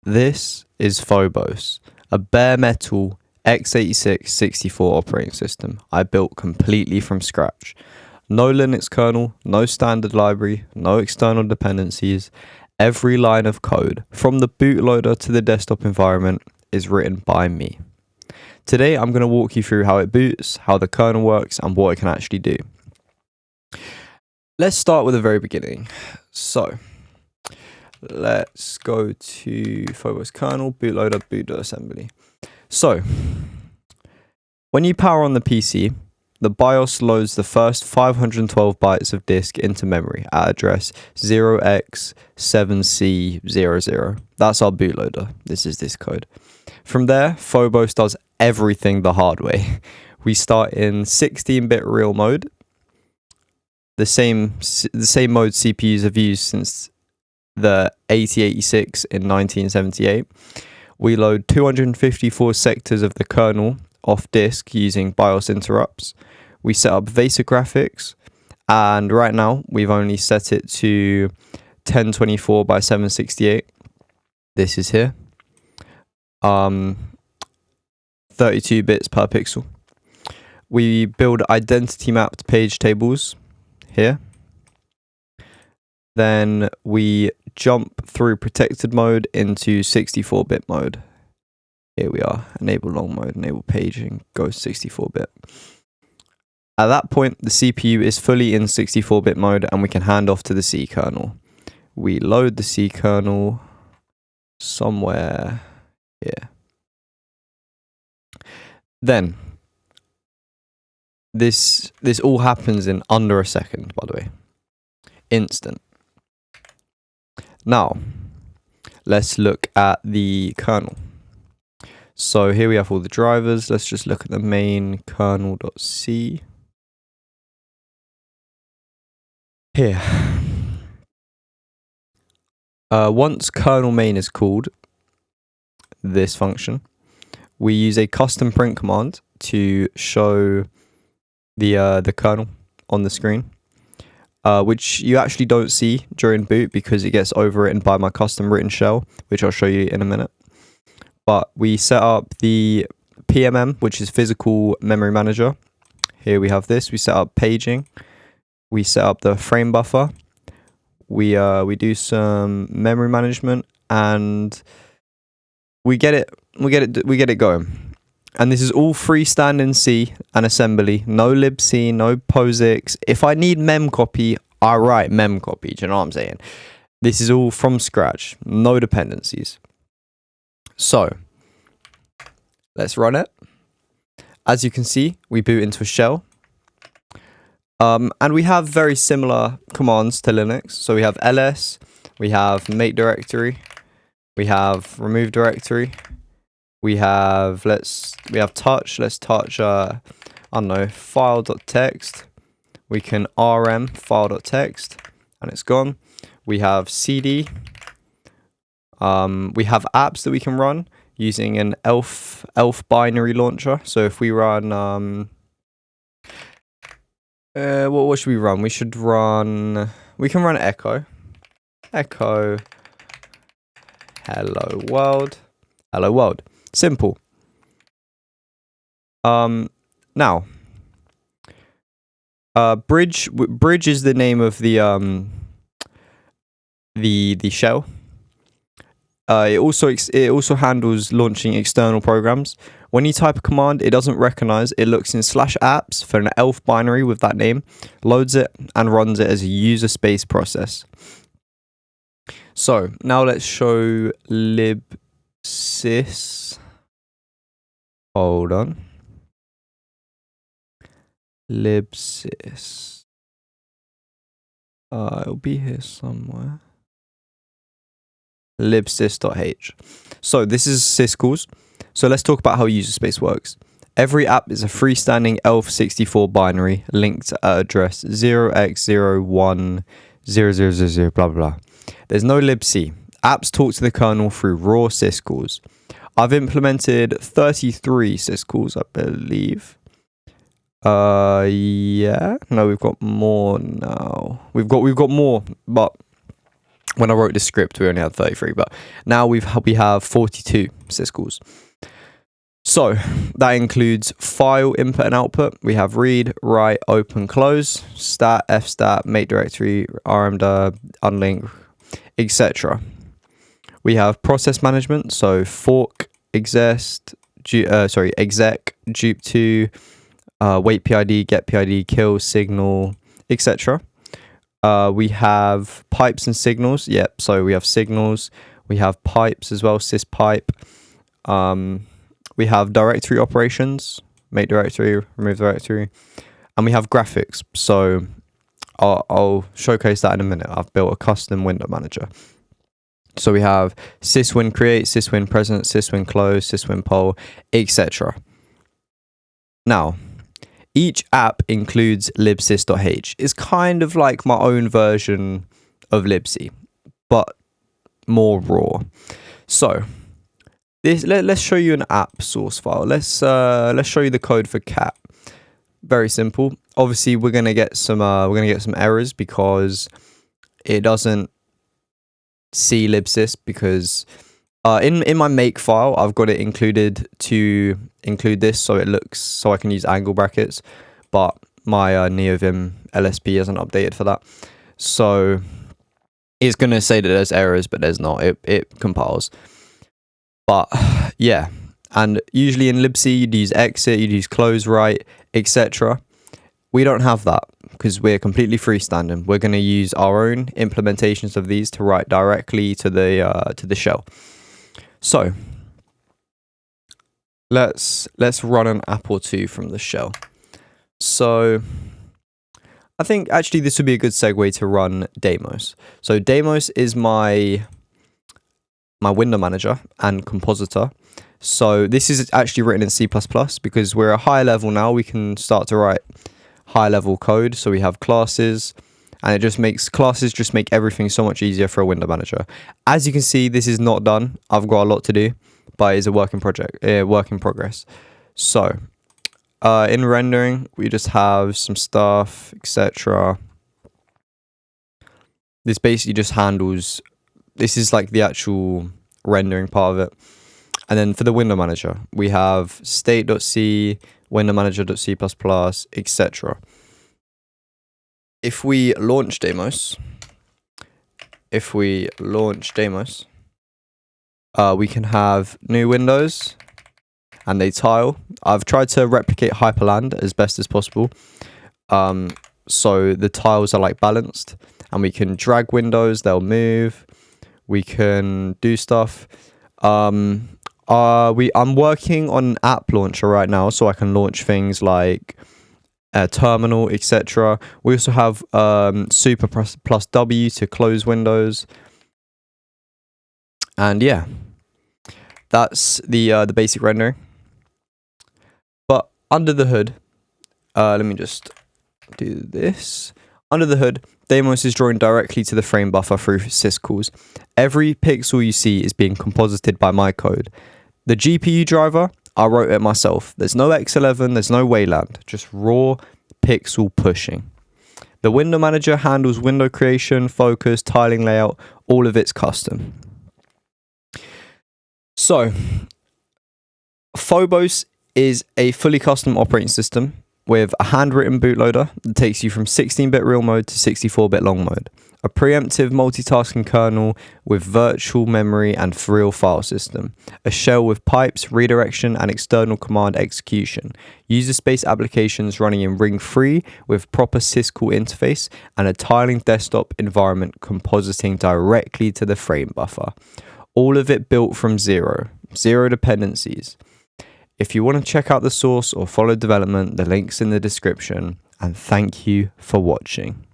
This is Phobos, a bare metal x86 64 operating system I built completely from scratch. No Linux kernel, no standard library, no external dependencies. Every line of code, from the bootloader to the desktop environment, is written by me. Today I'm going to walk you through how it boots, how the kernel works, and what it can actually do. Let's start with the very beginning. So, let's go to Phobos kernel, bootloader, boot.assembly. So, when you power on the PC, the BIOS loads the first 512 bytes of disk into memory at address 0x7C00. That's our bootloader. This is this code. From there, Phobos does everything the hard way. We start in 16-bit real mode, the same mode CPUs have used since the 8086 in 1978. We load 254 sectors of the kernel off disk using BIOS interrupts. We set up VESA graphics, and right now we've only set it to 1024 by 768. This is here. 32 bits per pixel. We build identity mapped page tables here. Then we jump through protected mode into 64-bit mode. Here we are, enable long mode, enable paging, go 64-bit. At that point, the CPU is fully in 64-bit mode and we can hand off to the C kernel. We load the C kernel somewhere here. Then, this all happens in under a second, by the way. Instant. Now, let's look at the kernel. So here we have all the drivers. Let's just look at the main kernel.c. Here. Once kernel main is called, this function, we use a custom print command to show the kernel on the screen. Which you actually don't see during boot because it gets overwritten by my custom written shell, which I'll show you in a minute. But we set up the PMM, which is physical memory manager. Here we have this. We set up paging. We set up the framebuffer. We do some memory management, and we get it going. And this is all freestanding C and assembly. No libc, no POSIX. If I need memcopy, I write memcopy. Do you know what I'm saying? This is all from scratch. No dependencies. So, let's run it. As you can see, we boot into a shell. And we have very similar commands to Linux. So we have ls, we have make directory, we have remove directory. We have touch. Let's touch I don't know, file.txt. We can rm file.txt and it's gone. We have cd. We have apps that we can run using an elf binary launcher. So if we run what should we run? We can run echo hello world. Simple. Now, bridge is the name of the shell. It also handles launching external programs. When you type a command, it doesn't recognize. It looks in /apps for an elf binary with that name, loads it, and runs it as a userspace process. So now let's show libsys. Hold on. Libsys. It'll be here somewhere. Libsys.h. So this is syscalls. So let's talk about how userspace works. Every app is a freestanding ELF64 binary linked at address 0x010000 blah blah blah. There's no libc. Apps talk to the kernel through raw syscalls. I've implemented 33 syscalls, I believe. Yeah. No, we've got more now. We've got more, but When I wrote this script, we only had 33, but now we have 42 syscalls. So that includes file input and output. We have read, write, open, close, stat, fstat, make directory, rmdir, unlink, etc. We have process management, so fork, exec, dupe2, wait PID, get PID, kill, signal, etc. We have pipes and signals. Yep, so we have signals. We have pipes as well, syspipe. We have directory operations, make directory, remove directory. And we have graphics. So I'll showcase that in a minute. I've built a custom window manager. So we have syswin create, syswin present, syswin close, syswin poll, etc. Now, each app includes libsys.h. It's kind of like my own version of libc, but more raw. So let's show you an app source file. Let's show you the code for cat. Very simple. Obviously, we're gonna get some errors because it doesn't see libsys, because in my make file I've got it included to include this, so I can use angle brackets, but my NeoVim LSP isn't updated for that, so it's gonna say that there's errors, but there's not. It compiles. But yeah, and usually in libc you'd use exit, you'd use close, write, etc. We don't have that because we're completely freestanding. We're going to use our own implementations of these to write directly to the shell. So let's run an app or two from the shell. So I think actually this would be a good segue to run Deimos. So Deimos is my window manager and compositor. So this is actually written in C++ because we're a higher level now. We can start to write high level code. So we have classes, and classes just make everything so much easier for a window manager. As you can see, this is not done. I've got a lot to do, but it's a work in progress. So in rendering, we just have some stuff, etc. This basically just handles, this is like the actual rendering part of it. And then for the window manager, we have state.c, window manager.c++, etc. If we launch Deimos, we can have new windows and they tile. I've tried to replicate Hyperland as best as possible. So the tiles are like balanced, and we can drag windows, they'll move. We can do stuff. I'm working on an app launcher right now, so I can launch things like terminal, etc. We also have super plus W to close windows, and yeah, that's the basic rendering. But under the hood, let me just do this. Under the hood, Deimos is drawing directly to the frame buffer through syscalls. Every pixel you see is being composited by my code. The GPU driver, I wrote it myself. There's no X11, there's no Wayland, just raw pixel pushing. The window manager handles window creation, focus, tiling layout, all of it's custom. So, Phobos is a fully custom operating system with a handwritten bootloader that takes you from 16-bit real mode to 64-bit long mode, a preemptive multitasking kernel with virtual memory and real file system, a shell with pipes, redirection, and external command execution, userspace applications running in ring 3 with proper Syscall interface, and a tiling desktop environment compositing directly to the frame buffer. All of it built from zero dependencies. If you want to check out the source or follow development, the link's in the description, and thank you for watching.